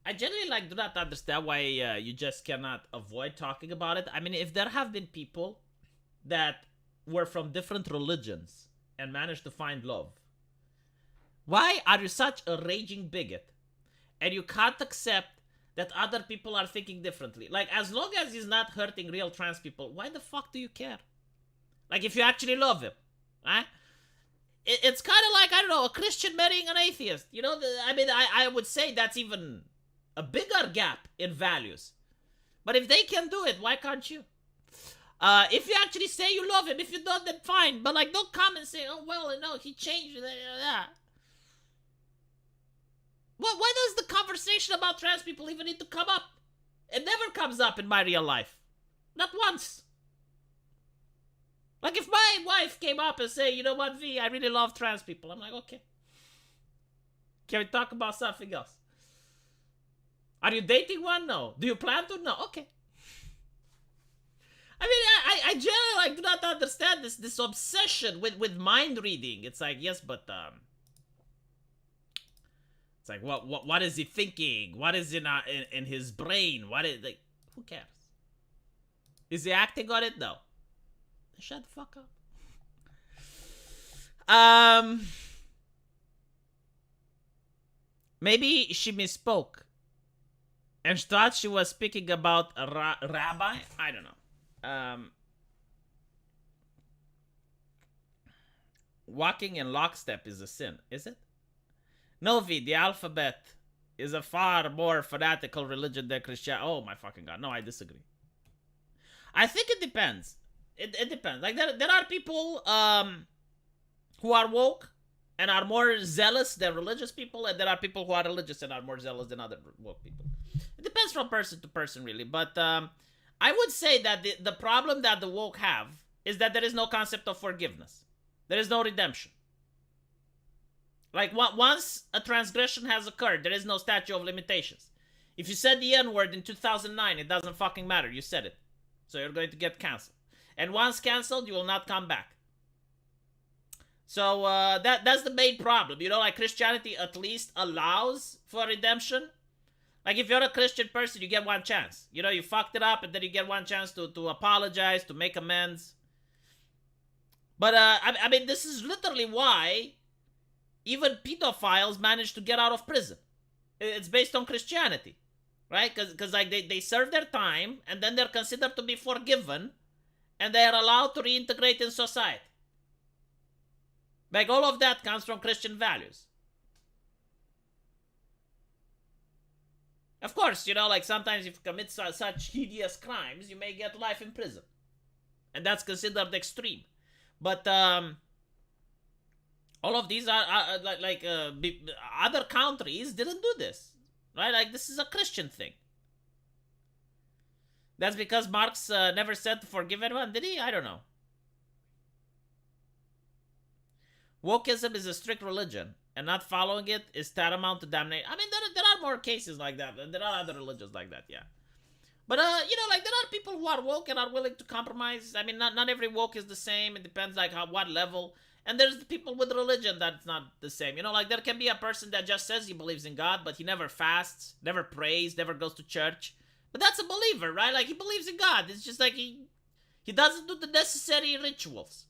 [SPEAKER 1] I generally do not understand why you just cannot avoid talking about it. I mean, if there have been people that were from different religions and managed to find love, why are you such a raging bigot and you can't accept that other people are thinking differently? Like, as long as he's not hurting real trans people, why the fuck do you care? Like, if you actually love him, right? It's kind of like, I don't know, a Christian marrying an atheist. You know, I would say that's even a bigger gap in values. But if they can do it, why can't you? If you actually say you love him, if you don't, then fine. But don't come and say, oh, well, no, he changed. Why does the conversation about trans people even need to come up? It never comes up in my real life. Not once. Like, if my wife came up and say, you know what, V, I really love trans people. I'm like, okay. Can we talk about something else? Are you dating one? No. Do you plan to? No. Okay. I mean, I generally do not understand this obsession with mind reading. It's like, yes, but it's like, what is he thinking? What is in his brain? What is, like, who cares? Is he acting on it? No. Shut the fuck up. Maybe she misspoke and thought she was speaking about a rabbi. I don't know. Walking in lockstep is a sin, is it? Novi, the alphabet is a far more fanatical religion than Christianity. Oh my fucking god. No, I disagree. I think it depends. It depends. Like, there are people who are woke and are more zealous than religious people, and there are people who are religious and are more zealous than other woke people. It depends from person to person, really. But I would say that the problem that the woke have is that there is no concept of forgiveness. There is no redemption. Like, once a transgression has occurred, there is no statute of limitations. If you said the N-word in 2009, it doesn't fucking matter. You said it. So you're going to get canceled. And once canceled, you will not come back. So that's the main problem. You know, like, Christianity at least allows for redemption. Like, if you're a Christian person, you get one chance. You know, you fucked it up, and then you get one chance to apologize, to make amends. But, I mean, this is literally why even pedophiles manage to get out of prison. It's based on Christianity, right? Because like, they serve their time, and then they're considered to be forgiven, and they are allowed to reintegrate in society. Like, all of that comes from Christian values. Of course, you know, like, sometimes if you commit such hideous crimes, you may get life in prison. And that's considered extreme. But all of these are other countries didn't do this, right? Like, this is a Christian thing. That's because Marx never said to forgive anyone, did he? I don't know. Wokeism is a strict religion, and not following it is tantamount to damnation. I mean, there are more cases like that, and there are other religions like that, yeah. But, you know, like, there are people who are woke and are willing to compromise. I mean, not every woke is the same. It depends, like, what level. And there's the people with religion that's not the same. You know, like, there can be a person that just says he believes in God, but he never fasts, never prays, never goes to church. But that's a believer, right? Like, he believes in God. It's just like he doesn't do the necessary rituals.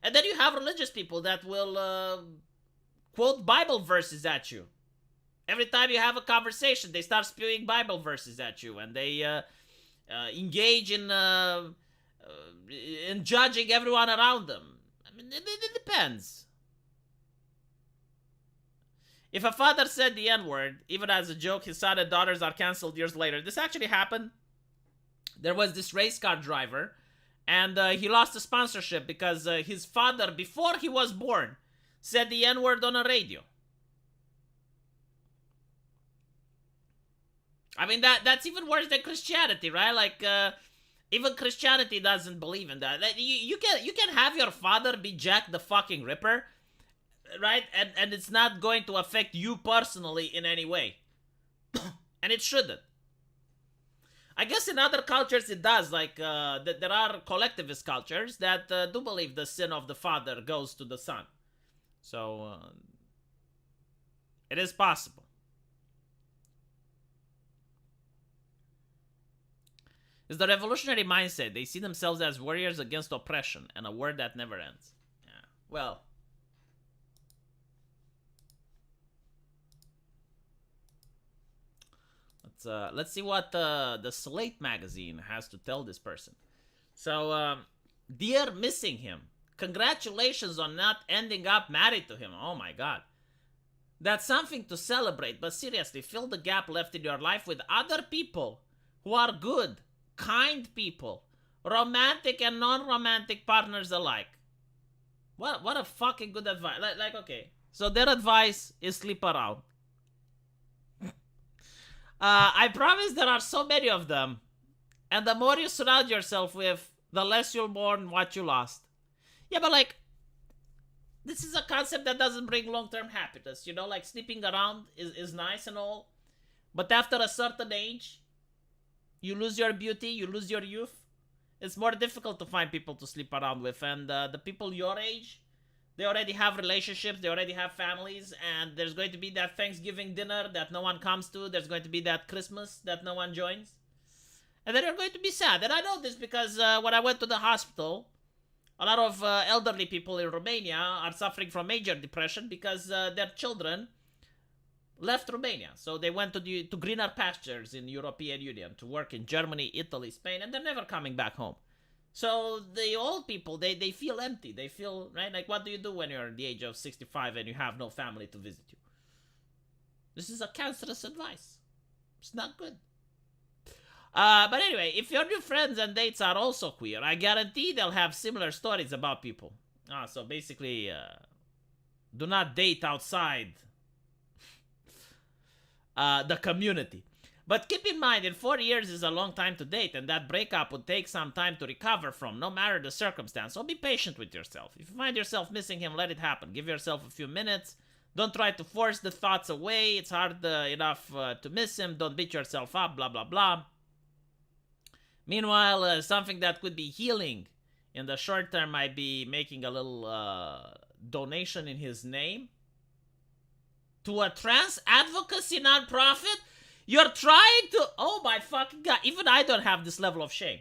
[SPEAKER 1] And then you have religious people that will quote Bible verses at you. Every time you have a conversation, they start spewing Bible verses at you. And they engage in judging everyone around them. I mean, it depends. If a father said the N-word, even as a joke, his son and daughters are canceled years later. This actually happened. There was this race car driver, and he lost the sponsorship because his father, before he was born, said the N-word on a radio. I mean, that's even worse than Christianity, right? Like, even Christianity doesn't believe in that. You can have your father be Jack the fucking Ripper, right? And it's not going to affect you personally in any way. And it shouldn't. I guess in other cultures it does. Like, there are collectivist cultures that do believe the sin of the father goes to the son. So, it is possible. It's the revolutionary mindset. They see themselves as warriors against oppression and a war that never ends. Yeah. Well. Let's see what the Slate magazine has to tell this person. So, dear missing him, congratulations on not ending up married to him. Oh my god. That's something to celebrate, but seriously, fill the gap left in your life with other people who are good, kind people, romantic and non-romantic partners alike. What a fucking good advice. Like, okay. So their advice is sleep around. I promise there are so many of them. And the more you surround yourself with, the less you'll mourn what you lost. Yeah, but like, this is a concept that doesn't bring long-term happiness. You know, like sleeping around is nice and all. But after a certain age, you lose your beauty, you lose your youth. It's more difficult to find people to sleep around with. And the people your age, they already have relationships, they already have families, and there's going to be that Thanksgiving dinner that no one comes to. There's going to be that Christmas that no one joins. And then you're going to be sad. And I know this because when I went to the hospital, a lot of elderly people in Romania are suffering from major depression because their children left Romania. So they went to greener pastures in the European Union to work in Germany, Italy, Spain, and they're never coming back home. So the old people, they feel empty. They feel, right? Like, what do you do when you're the age of 65 and you have no family to visit you? This is a cancerous advice. It's not good. But anyway, if your new friends and dates are also queer, I guarantee they'll have similar stories about people. So basically, do not date outside the community. But keep in mind, in 4 years is a long time to date, and that breakup would take some time to recover from, no matter the circumstance. So be patient with yourself. If you find yourself missing him, let it happen. Give yourself a few minutes. Don't try to force the thoughts away. It's hard enough to miss him. Don't beat yourself up, blah, blah, blah. Meanwhile, something that could be healing in the short term might be making a little donation in his name to a trans advocacy nonprofit. You're trying to... Oh my fucking god. Even I don't have this level of shame.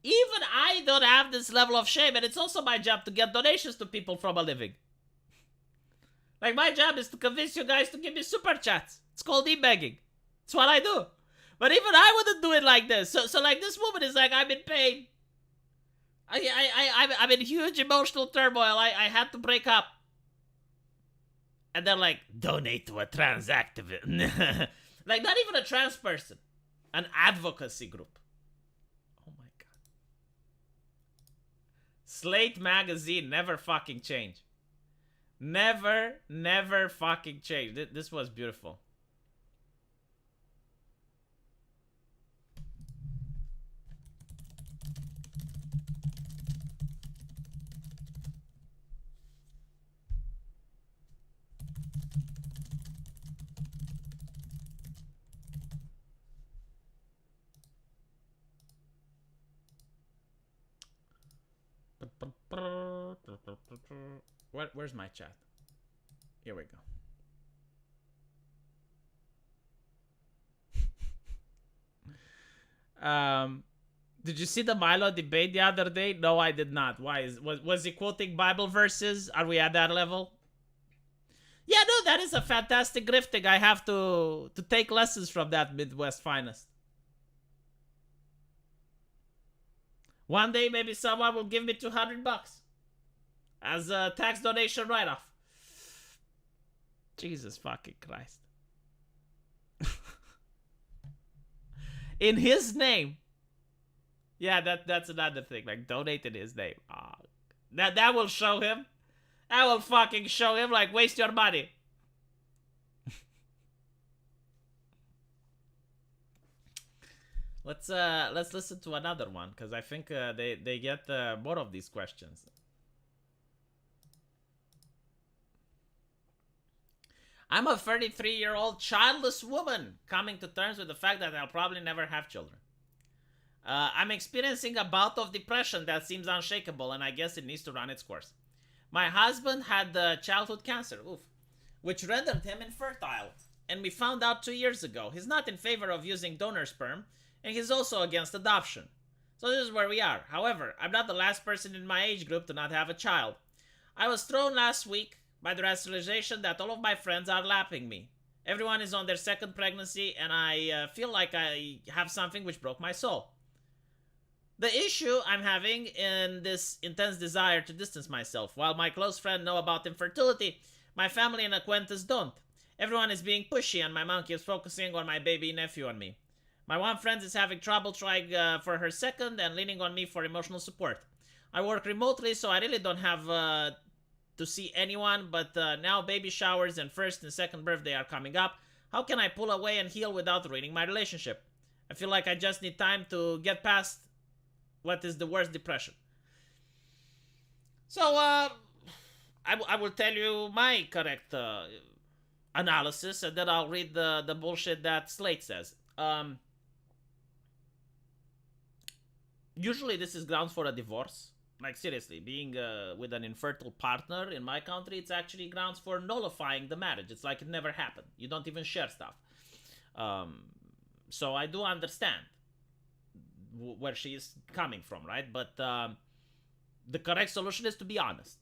[SPEAKER 1] Even I don't have this level of shame. And it's also my job to get donations to people from a living. Like, my job is to convince you guys to give me super chats. It's called e-begging. It's what I do. But even I wouldn't do it like this. So like, this woman is like, I'm in pain. I'm in huge emotional turmoil. I had to break up. And they're like, donate to a trans activist. Like, not even a trans person. An advocacy group. Oh my god. Slate magazine never fucking change. Never fucking change. This was beautiful. Where's my chat? Here we go. Did you see the Milo debate the other day? No, I did not. Why? Was he quoting Bible verses? Are we at that level? Yeah, no, that is a fantastic grifting. I have to take lessons from that Midwest finest. One day, maybe someone will give me $200 as a tax donation write-off. Jesus fucking Christ. In his name. Yeah, that's another thing. Like, donate in his name. That will show him. That will fucking show him, like, waste your money. Let's listen to another one, because I think they get more of these questions. I'm a 33-year-old childless woman coming to terms with the fact that I'll probably never have children. I'm experiencing a bout of depression that seems unshakable, and I guess it needs to run its course. My husband had childhood cancer, which rendered him infertile, and we found out 2 years ago. He's not in favor of using donor sperm, and he's also against adoption. So this is where we are. However, I'm not the last person in my age group to not have a child. I was thrown last week by the realization that all of my friends are lapping me. Everyone is on their second pregnancy, and I feel like I have something which broke my soul. The issue I'm having in this intense desire to distance myself. While my close friends know about infertility, my family and acquaintances don't. Everyone is being pushy, and my mom keeps focusing on my baby nephew and me. My one friend is having trouble trying for her second and leaning on me for emotional support. I work remotely, so I really don't have to see anyone, but now baby showers and first and second birthday are coming up. How can I pull away and heal without ruining my relationship? I feel like I just need time to get past what is the worst depression. So, I will tell you my correct analysis, and then I'll read the bullshit that Slate says. Usually this is grounds for a divorce. Like, seriously, being with an infertile partner in my country, it's actually grounds for nullifying the marriage. It's like it never happened. You don't even share stuff. So I do understand where she is coming from, right? But the correct solution is to be honest.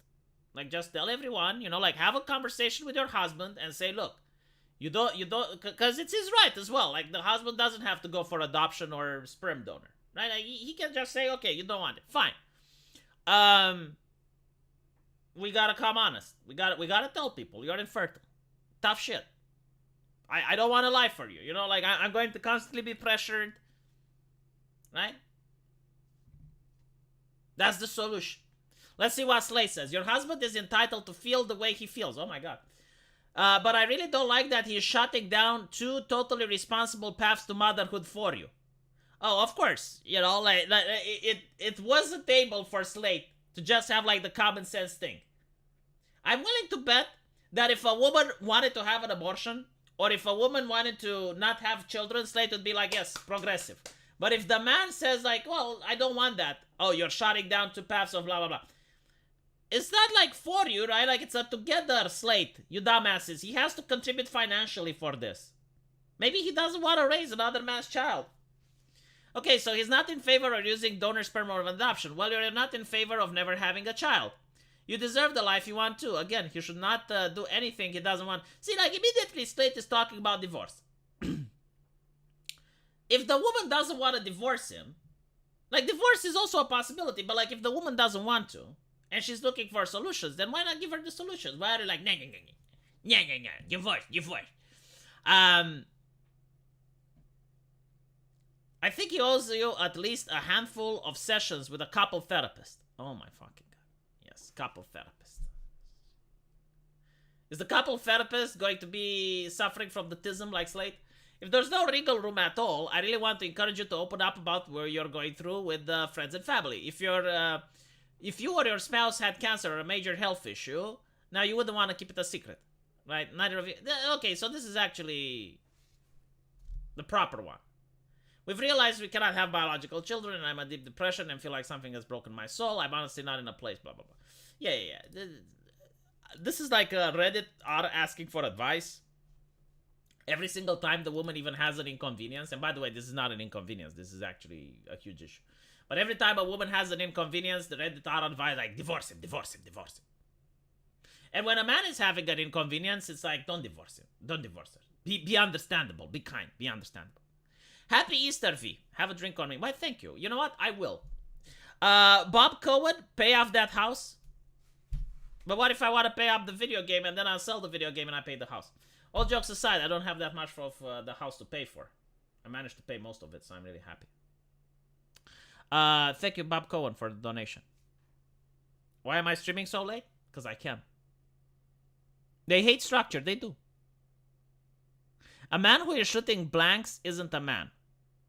[SPEAKER 1] Like, just tell everyone, like, have a conversation with your husband and say, look, you don't, because it's his right as well. Like, the husband doesn't have to go for adoption or sperm donor, right? Like, he can just say, okay, you don't want it. Fine. We gotta come honest. We gotta tell people you're infertile. Tough shit. I don't want to lie for you. Like, I'm going to constantly be pressured. Right? That's the solution. Let's see what Slate says. Your husband is entitled to feel the way he feels. Oh my god. But I really don't like that he's shutting down 2 totally responsible paths to motherhood for you. Oh, of course. Like it was a table for Slate to just have, like, the common sense thing. I'm willing to bet that if a woman wanted to have an abortion, or if a woman wanted to not have children, Slate would be like, yes, progressive. But if the man says, like, well, I don't want that. Oh, you're shutting down 2 paths of blah, blah, blah. It's not, like, for you, right? Like, it's a together Slate, you dumbasses. He has to contribute financially for this. Maybe he doesn't want to raise another man's child. Okay, so he's not in favor of using donor sperm or adoption. Well, you're not in favor of never having a child. You deserve the life you want too. Again, he should not do anything he doesn't want. See, like, immediately Slate is talking about divorce. If the woman doesn't want to divorce him, like, divorce is also a possibility, but, like, if the woman doesn't want to, and she's looking for solutions, then why not give her the solutions? Why are you like, nah, divorce. I think he owes you at least a handful of sessions with a couple therapist. Oh my fucking god. Yes, couple therapist. Is the couple therapist going to be suffering from autism like Slate? If there's no wriggle room at all, I really want to encourage you to open up about where you're going through with friends and family. If you or your spouse had cancer or a major health issue, now you wouldn't want to keep it a secret, right? Neither of you. Okay, so this is actually the proper one. We've realized we cannot have biological children, and I'm in deep depression and feel like something has broken my soul. I'm honestly not in a place, blah, blah, blah. Yeah. This is like a Reddit asking for advice. Every single time the woman even has an inconvenience, and by the way, this is not an inconvenience, this is actually a huge issue. But every time a woman has an inconvenience, the Reddit advice like, divorce him. And when a man is having an inconvenience, it's like, don't divorce him. Don't divorce her. Be understandable. Be kind. Be understandable. Happy Easter, V. Have a drink on me. Why, thank you. You know what? I will. Bob Cohen, pay off that house. But what if I want to pay off the video game and then I'll sell the video game and I pay the house? All jokes aside, I don't have that much of the house to pay for. I managed to pay most of it, so I'm really happy. Thank you, Bob Cohen, for the donation. Why am I streaming so late? Because I can. They hate structure. They do. A man who is shooting blanks isn't a man.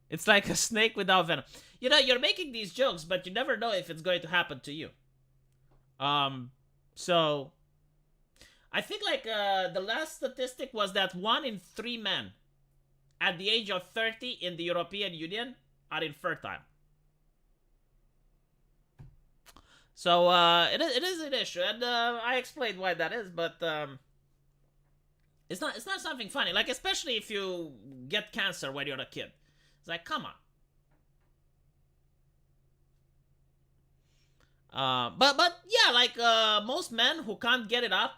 [SPEAKER 1] It's like a snake without venom. You know, you're making these jokes, but you never know if it's going to happen to you. So I think like the last statistic was that 1 in 3 men at the age of 30 in the European Union are infertile. So it is an issue, and I explained why that is, but it's not something funny. Like, especially if you get cancer when you're a kid. It's like, come on. But yeah, like most men who can't get it up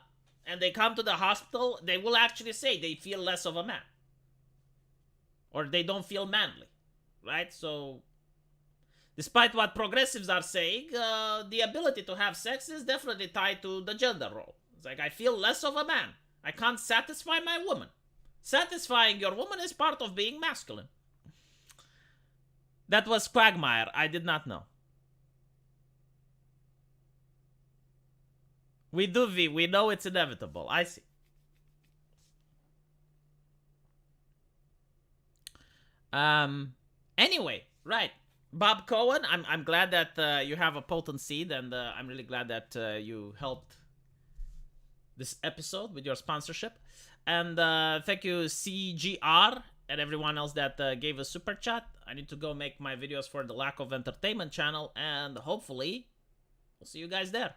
[SPEAKER 1] and they come to the hospital, they will actually say they feel less of a man, or they don't feel manly, right? So despite what progressives are saying, the ability to have sex is definitely tied to the gender role. It's like, I feel less of a man. I can't satisfy my woman. Satisfying your woman is part of being masculine. That was Quagmire. I did not know. We do, V. We know it's inevitable. I see. Anyway, right. Bob Cohen, I'm glad that you have a potent seed, and I'm really glad that you helped this episode with your sponsorship. And thank you, CGR, and everyone else that gave a super chat. I need to go make my videos for the Lack of Entertainment channel, and hopefully, we'll see you guys there.